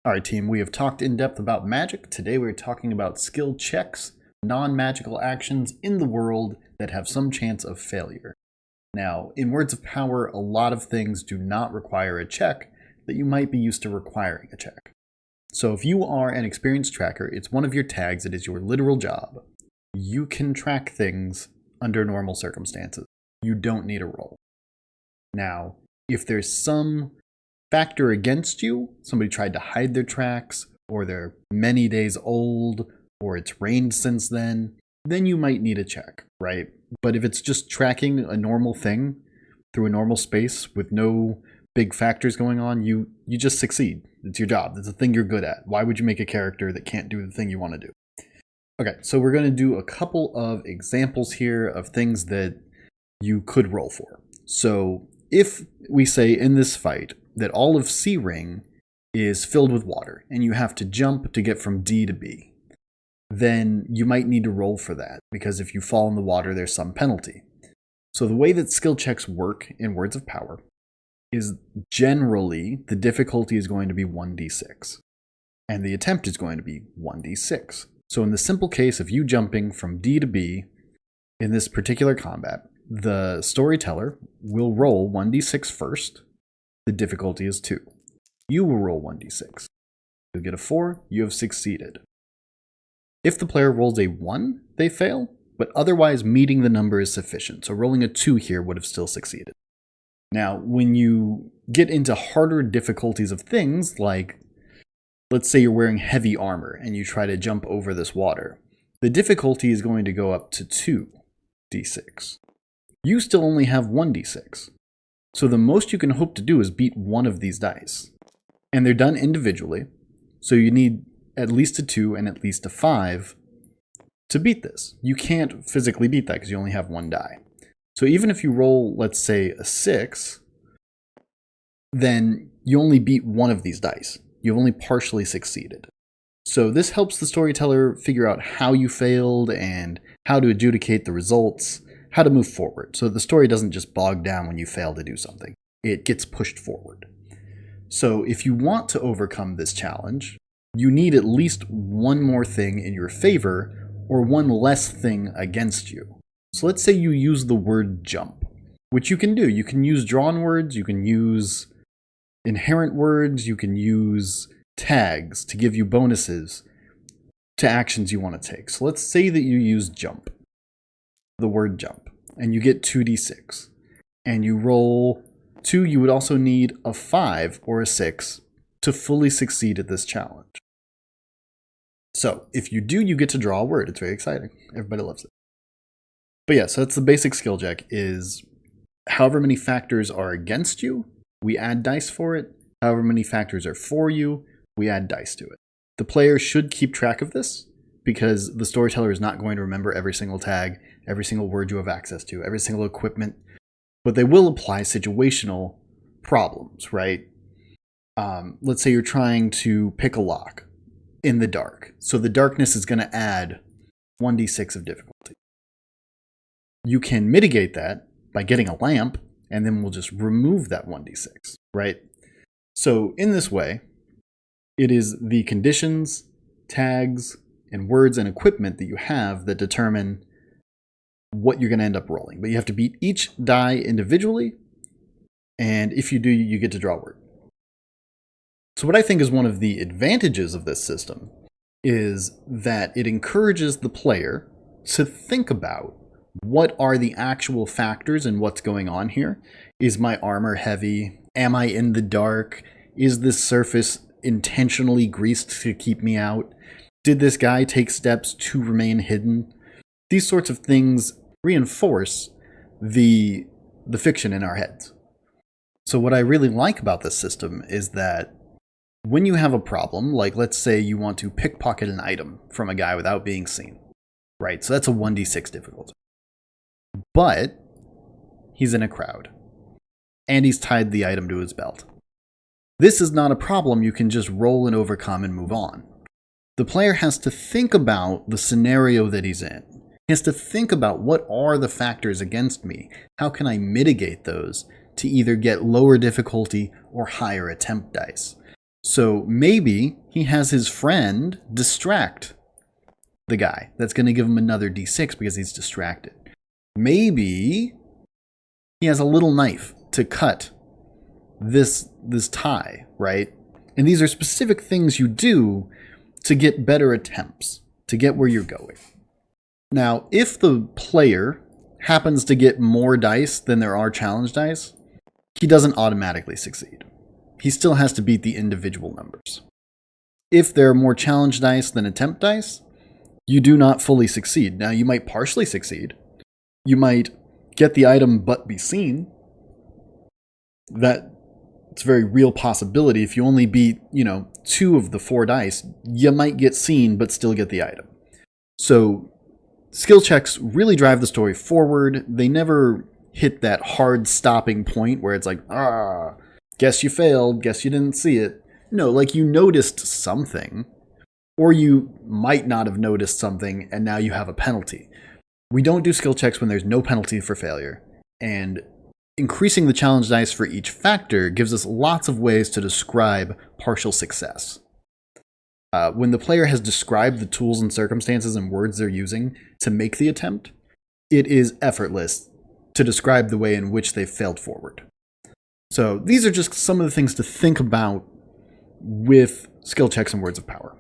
Alright team, we have talked in depth about magic. Today we're talking about skill checks, non-magical actions in the world that have some chance of failure. Now, in Words of Power, a lot of things do not require a check that you might be used to requiring a check. So if you are an experienced tracker, it's one of your tags, it is your literal job. You can track things under normal circumstances. You don't need a roll. Now, if there's some factor against you, somebody tried to hide their tracks, or they're many days old, or it's rained since then you might need a check, right? But if it's just tracking a normal thing through a normal space with no big factors going on, you just succeed. It's your job. It's a thing you're good at. Why would you make a character that can't do the thing you want to do? Okay, so we're going to do a couple of examples here of things that you could roll for. So if we say in this fight that all of C Ring is filled with water and you have to jump to get from D to B, then you might need to roll for that, because if you fall in the water, there's some penalty. So the way that skill checks work in Words of Power is generally the difficulty is going to be 1d6, and the attempt is going to be 1d6. So in the simple case of you jumping from D to B in this particular combat, the storyteller will roll 1d6 first. The difficulty is 2. You will roll 1d6. You'll get a 4, you have succeeded. If the player rolls a 1, they fail, but otherwise meeting the number is sufficient. So rolling a 2 here would have still succeeded. Now, when you get into harder difficulties of things, like let's say you're wearing heavy armor and you try to jump over this water, the difficulty is going to go up to 2d6. You still only have 1d6. So the most you can hope to do is beat one of these dice. And they're done individually, so you need at least a 2 and at least a 5 to beat this. You can't physically beat that because you only have one die. So even if you roll, let's say, a 6, then you only beat one of these dice. You've only partially succeeded. So this helps the storyteller figure out how you failed and how to adjudicate the results, how to move forward, so the story doesn't just bog down when you fail to do something. It gets pushed forward. So if you want to overcome this challenge, you need at least one more thing in your favor or one less thing against you. So let's say you use the word jump, which you can do. You can use drawn words, you can use inherent words, you can use tags to give you bonuses to actions you want to take. So let's say that you use jump, the word jump, and you get 2d6, and you roll 2, you would also need a 5 or a 6 to fully succeed at this challenge. So if you do, you get to draw a word. It's very exciting. Everybody loves it. But yeah, so that's the basic skill check, is however many factors are against you, we add dice for it. However many factors are for you, we add dice to it. The player should keep track of this, because the storyteller is not going to remember every single tag, every single word you have access to, every single equipment, but they will apply situational problems, right? Let's say you're trying to pick a lock in the dark. So the darkness is going to add 1d6 of difficulty. You can mitigate that by getting a lamp, and then we'll just remove that 1d6, right? So in this way, it is the conditions, tags, and words and equipment that you have that determine what you're going to end up rolling. But you have to beat each die individually, and if you do, you get to draw a word. So what I think is one of the advantages of this system is that it encourages the player to think about what are the actual factors and what's going on here. Is my armor heavy? Am I in the dark? Is this surface intentionally greased to keep me out? Did this guy take steps to remain hidden? These sorts of things reinforce the fiction in our heads. So what I really like about this system is that when you have a problem, like let's say you want to pickpocket an item from a guy without being seen, right? So that's a 1d6 difficulty. But he's in a crowd, and he's tied the item to his belt. This is not a problem you can just roll and overcome and move on. The player has to think about the scenario that he's in. He has to think about what are the factors against me? How can I mitigate those to either get lower difficulty or higher attempt dice? So maybe he has his friend distract the guy. That's going to give him another d6 because he's distracted. Maybe he has a little knife to cut this tie, right? And these are specific things you do to get better attempts, to get where you're going. Now, if the player happens to get more dice than there are challenge dice, he doesn't automatically succeed. He still has to beat the individual numbers. If there are more challenge dice than attempt dice, you do not fully succeed. Now, you might partially succeed. You might get the item but be seen. That's a very real possibility. If you only beat, 2 of the 4 dice, you might get seen but still get the item. So skill checks really drive the story forward. They never hit that hard stopping point where it's like, guess you failed, guess you didn't see it. No, like you noticed something, or you might not have noticed something and now you have a penalty. We don't do skill checks when there's no penalty for failure, and increasing the challenge dice for each factor gives us lots of ways to describe partial success. When the player has described the tools and circumstances and words they're using to make the attempt, it is effortless to describe the way in which they've failed forward. So these are just some of the things to think about with skill checks and words of power.